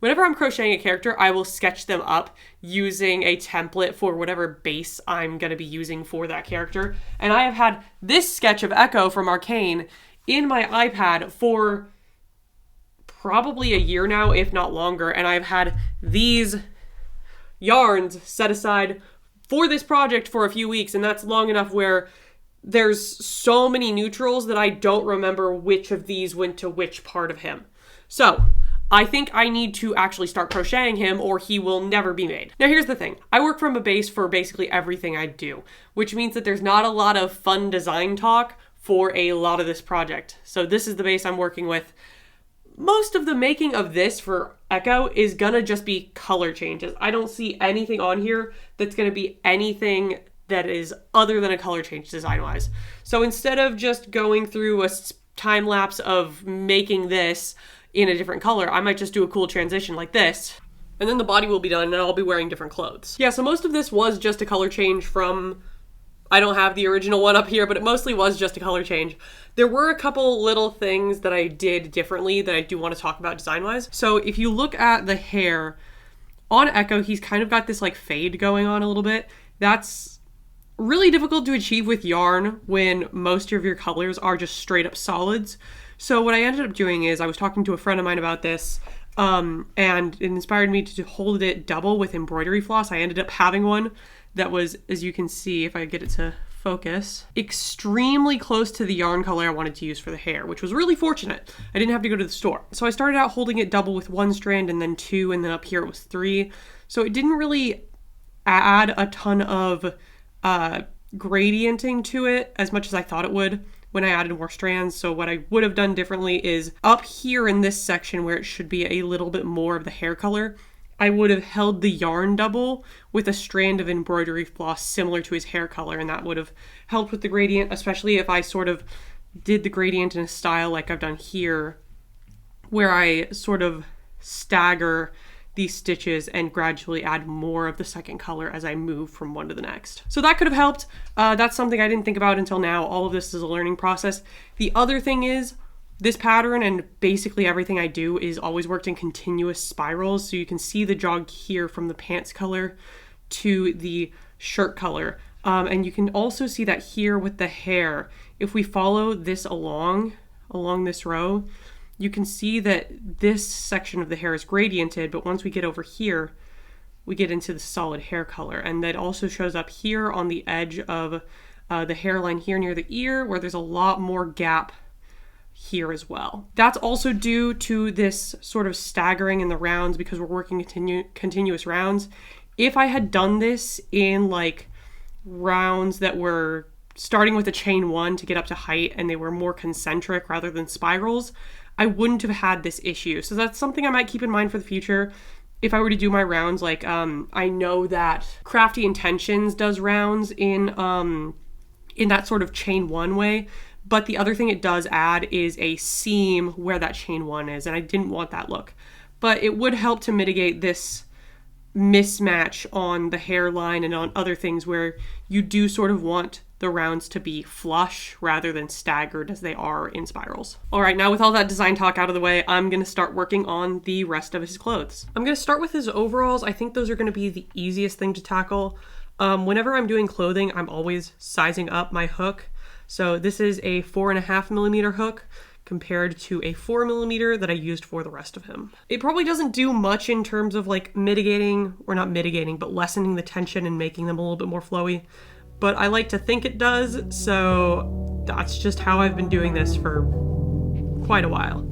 Whenever I'm crocheting a character, I will sketch them up using a template for whatever base I'm going to be using for that character. And I have had this sketch of Ekko from Arcane in my iPad for probably a year now, if not longer. And I've had these yarns set aside for this project for a few weeks, and that's long enough where there's so many neutrals that I don't remember which of these went to which part of him. So I think I need to actually start crocheting him or he will never be made. Now here's the thing. I work from a base for basically everything I do, which means that there's not a lot of fun design talk for a lot of this project. So this is the base I'm working with. Most of the making of this for Ekko is gonna just be color changes. I don't see anything on here that's gonna be anything that is other than a color change design-wise. So instead of just going through a time lapse of making this in a different color, I might just do a cool transition like this, and then the body will be done and I'll be wearing different clothes. Yeah, so most of this was just a color change from, I don't have the original one up here, but it mostly was just a color change. There were a couple little things that I did differently that I do want to talk about design-wise. So if you look at the hair, on Ekko, he's kind of got this like fade going on a little bit. That's really difficult to achieve with yarn when most of your colors are just straight up solids. So what I ended up doing is I was talking to a friend of mine about this, and it inspired me to hold it double with embroidery floss. I ended up having one that was, as you can see, if I get it to focus, extremely close to the yarn color I wanted to use for the hair, which was really fortunate. I didn't have to go to the store. So I started out holding it double with one strand and then two, and then up here it was three. So it didn't really add a ton of gradienting to it as much as I thought it would when I added more strands. So what I would have done differently is up here in this section where it should be a little bit more of the hair color, I would have held the yarn double with a strand of embroidery floss similar to his hair color, and that would have helped with the gradient, especially if I sort of did the gradient in a style like I've done here, where I sort of stagger these stitches and gradually add more of the second color as I move from one to the next. So that could have helped. That's something I didn't think about until now. All of this is a learning process. The other thing is, this pattern and basically everything I do is always worked in continuous spirals. So you can see the jog here from the pants color to the shirt color. And you can also see that here with the hair. If we follow this along this row, you can see that this section of the hair is gradiented, but once we get over here, we get into the solid hair color. And that also shows up here on the edge of the hairline here near the ear, where there's a lot more gap here as well. That's also due to this sort of staggering in the rounds because we're working continuous rounds. If I had done this in like rounds that were starting with a chain one to get up to height and they were more concentric rather than spirals, I wouldn't have had this issue. So that's something I might keep in mind for the future. If I were to do my rounds, like I know that Crafty Intentions does rounds in that sort of chain one way. But the other thing it does add is a seam where that chain one is, and I didn't want that look. But it would help to mitigate this mismatch on the hairline and on other things where you do sort of want the rounds to be flush rather than staggered as they are in spirals. All right, now with all that design talk out of the way, I'm gonna start working on the rest of his clothes. I'm gonna start with his overalls. I think those are gonna be the easiest thing to tackle. Whenever I'm doing clothing, I'm always sizing up my hook. So this is a 4.5mm hook compared to a 4mm that I used for the rest of him. It probably doesn't do much in terms of like mitigating, or not mitigating, but lessening the tension and making them a little bit more flowy. But I like to think it does, so that's just how I've been doing this for quite a while.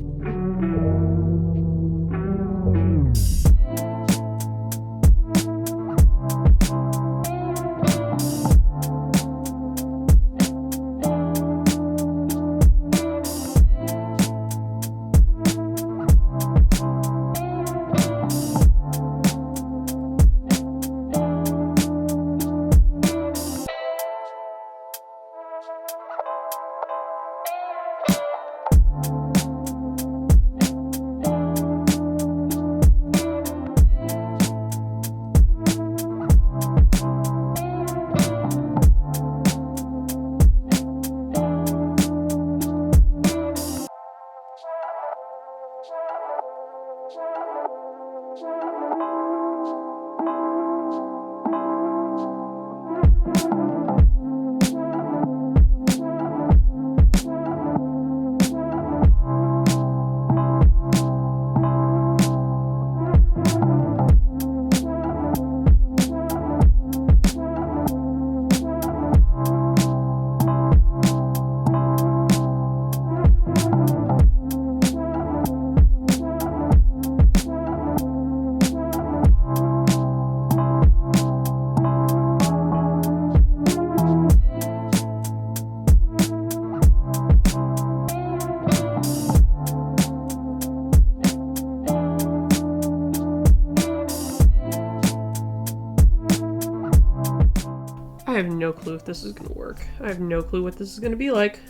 have no clue if this is gonna work. I have no clue what this is gonna be like.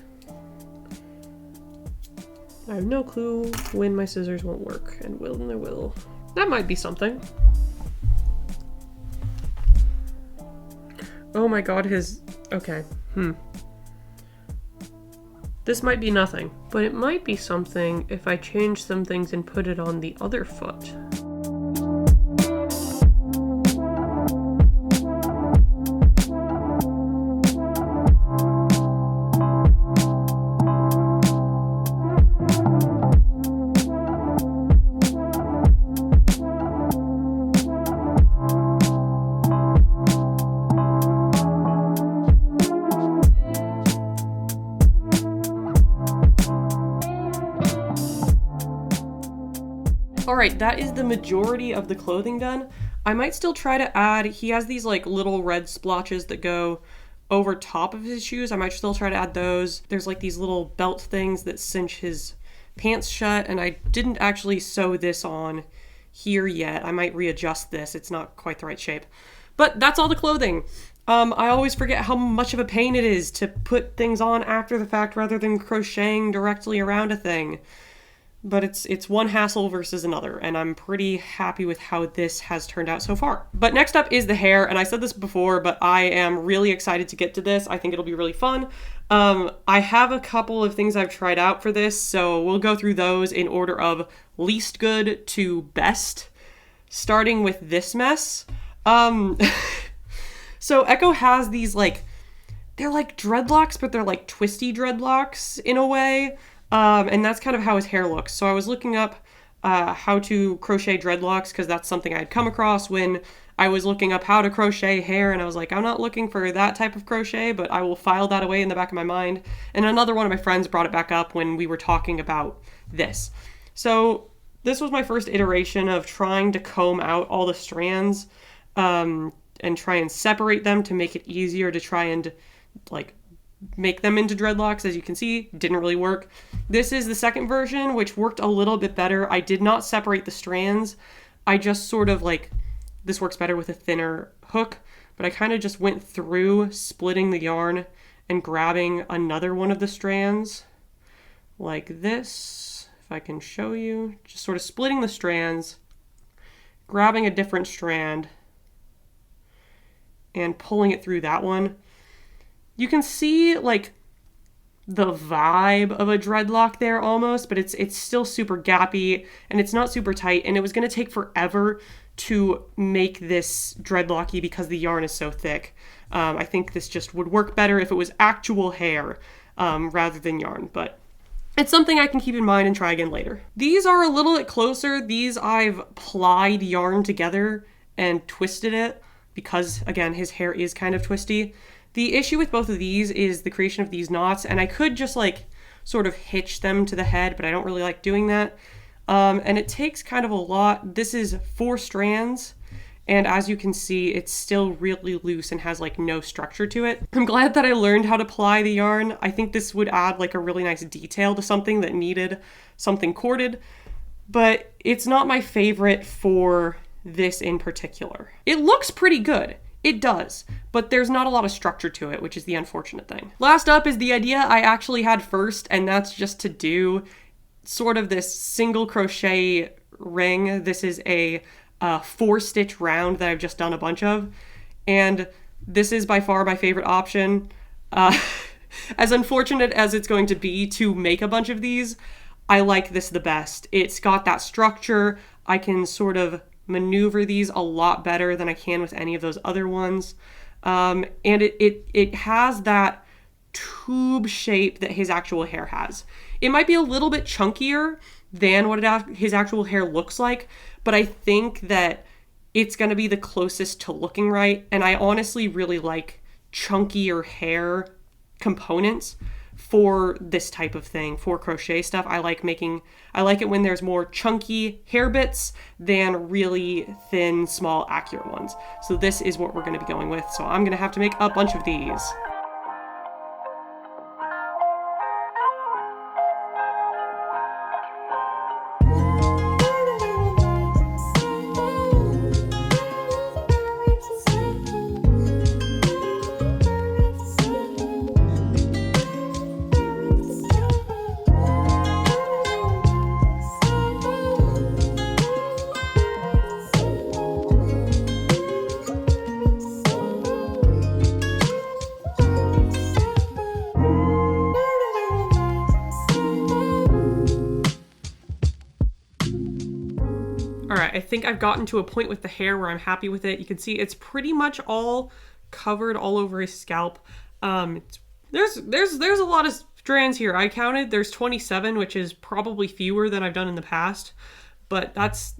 I have no clue when my scissors won't work, and when they will. That might be something. Oh my god, okay, This might be nothing, but it might be something if I change some things and put it on the other foot. Alright, that is the majority of the clothing done. I might still try to add, he has these like little red splotches that go over top of his shoes. I might still try to add those. There's like these little belt things that cinch his pants shut, and I didn't actually sew this on here yet. I might readjust this. It's not quite the right shape. But that's all the clothing. I always forget how much of a pain it is to put things on after the fact rather than crocheting directly around a thing. But it's one hassle versus another, and I'm pretty happy with how this has turned out so far. But next up is the hair, and I said this before, but I am really excited to get to this. I think it'll be really fun. I have a couple of things I've tried out for this, so we'll go through those in order of least good to best, starting with this mess. So Ekko has these they're like dreadlocks, but they're like twisty dreadlocks in a way. And that's kind of how his hair looks. So I was looking up how to crochet dreadlocks because that's something I had come across when I was looking up how to crochet hair, and I was like, I'm not looking for that type of crochet, but I will file that away in the back of my mind. And another one of my friends brought it back up when we were talking about this. So this was my first iteration of trying to comb out all the strands and try and separate them to make it easier to try and make them into dreadlocks. As you can see, didn't really work. This is the second version, which worked a little bit better. I did not separate the strands. I just sort of this works better with a thinner hook, but I kind of just went through splitting the yarn and grabbing another one of the strands like this. If I can show you, just sort of splitting the strands, grabbing a different strand and pulling it through that one. You can see the vibe of a dreadlock there almost, but it's still super gappy and it's not super tight, and it was going to take forever to make this dreadlocky because the yarn is so thick. I think this just would work better if it was actual hair rather than yarn, but it's something I can keep in mind and try again later. These are a little bit closer. These I've plied yarn together and twisted it because, again, his hair is kind of twisty. The issue with both of these is the creation of these knots, and I could just sort of hitch them to the head, but I don't really like doing that. And it takes kind of a lot. This is 4 strands, and as you can see, it's still really loose and has no structure to it. I'm glad that I learned how to ply the yarn. I think this would add a really nice detail to something that needed something corded, but it's not my favorite for this in particular. It looks pretty good. It does, but there's not a lot of structure to it, which is the unfortunate thing. Last up is the idea I actually had first, and that's just to do sort of this single crochet ring. This is a 4-stitch round that I've just done a bunch of, and this is by far my favorite option. As unfortunate as it's going to be to make a bunch of these, I like this the best. It's got that structure. I can sort of maneuver these a lot better than I can with any of those other ones. And it has that tube shape that his actual hair has. It might be a little bit chunkier than what his actual hair looks like, but I think that it's going to be the closest to looking right. And I honestly really like chunkier hair components for this type of thing, for crochet stuff. I like it when there's more chunky hair bits than really thin, small, accurate ones. So this is what we're going to be going with. So I'm going to have to make a bunch of these. right, I think I've gotten to a point with the hair where I'm happy with it. You can see it's pretty much all covered all over his scalp. There's a lot of strands here. I counted, there's 27, which is probably fewer than I've done in the past, but that's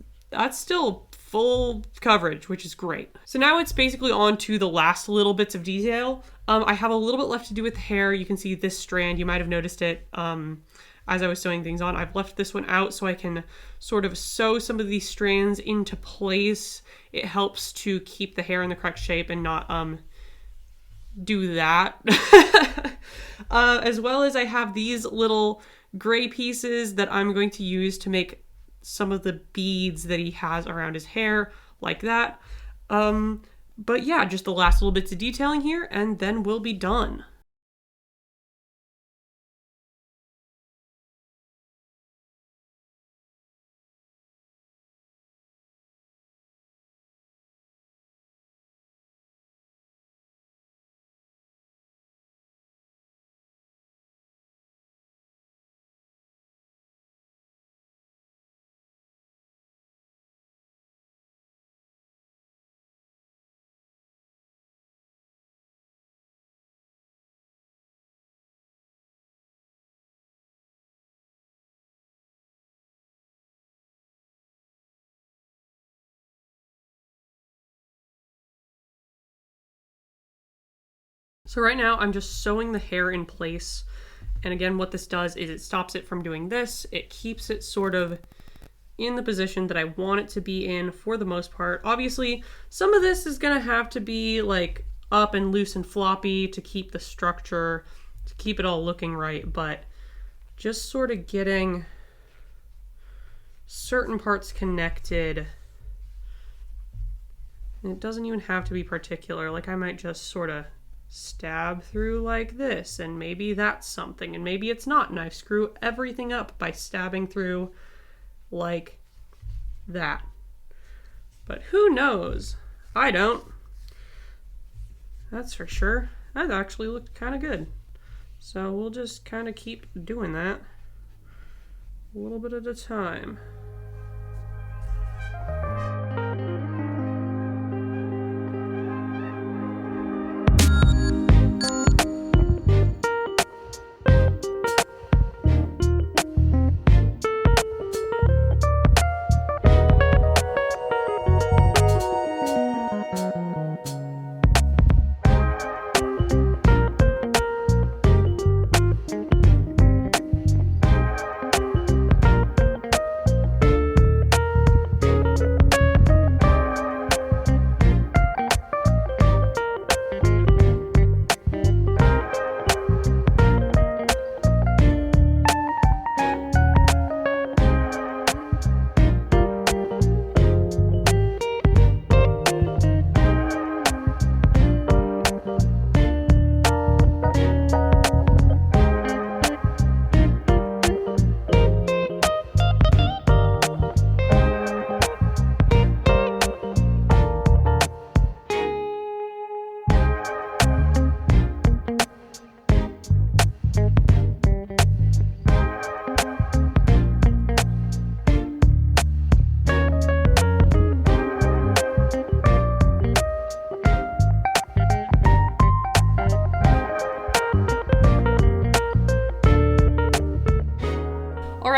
still full coverage, which is great. So now it's basically on to the last little bits of detail. I have a little bit left to do with the hair. You can see this strand, you might have noticed it as I was sewing things on. I've left this one out so I can sort of sew some of these strands into place. It helps to keep the hair in the correct shape and not do that. As well as I have these little gray pieces that I'm going to use to make some of the beads that he has around his hair, like that. But yeah, just the last little bits of detailing here, and then we'll be done. So right now I'm just sewing the hair in place. And again, what this does is it stops it from doing this. It keeps it sort of in the position that I want it to be in for the most part. Obviously, some of this is gonna have to be like up and loose and floppy to keep the structure, to keep it all looking right, but just sort of getting certain parts connected. And it doesn't even have to be particular. Like I might just sort of stab through like this, and maybe that's something, and maybe it's not, and I screw everything up by stabbing through like that. But who knows? I don't. That's for sure. That actually looked kind of good. So we'll just kind of keep doing that a little bit at a time.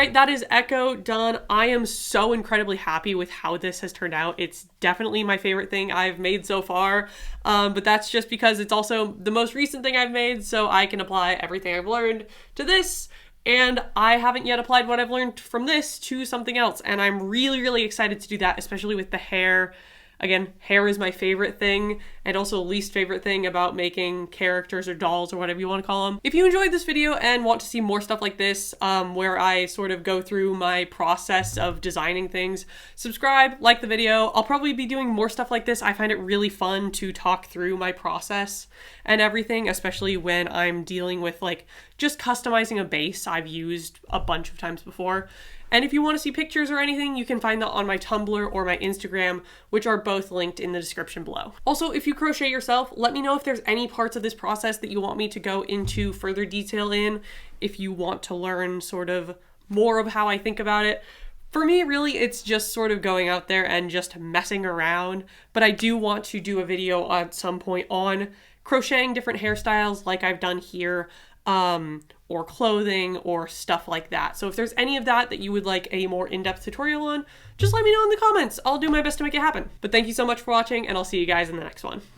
right, that is Ekko done. I am so incredibly happy with how this has turned out. It's definitely my favorite thing I've made so far, but that's just because it's also the most recent thing I've made, so I can apply everything I've learned to this, and I haven't yet applied what I've learned from this to something else, and I'm really, really excited to do that, especially with the hair. Again, hair is my favorite thing, and also least favorite thing about making characters or dolls or whatever you want to call them. If you enjoyed this video and want to see more stuff like this, where I sort of go through my process of designing things, subscribe, like the video. I'll probably be doing more stuff like this. I find it really fun to talk through my process and everything, especially when I'm dealing with like just customizing a base I've used a bunch of times before. And if you want to see pictures or anything, you can find that on my Tumblr or my Instagram, which are both linked in the description below. Also, if you crochet yourself, let me know if there's any parts of this process that you want me to go into further detail in, if you want to learn sort of more of how I think about it. For me, really, it's just sort of going out there and just messing around, but I do want to do a video at some point on crocheting different hairstyles like I've done here, or clothing or stuff like that. So if there's any of that you would like a more in-depth tutorial on, just let me know in the comments. I'll do my best to make it happen. But thank you so much for watching, and I'll see you guys in the next one.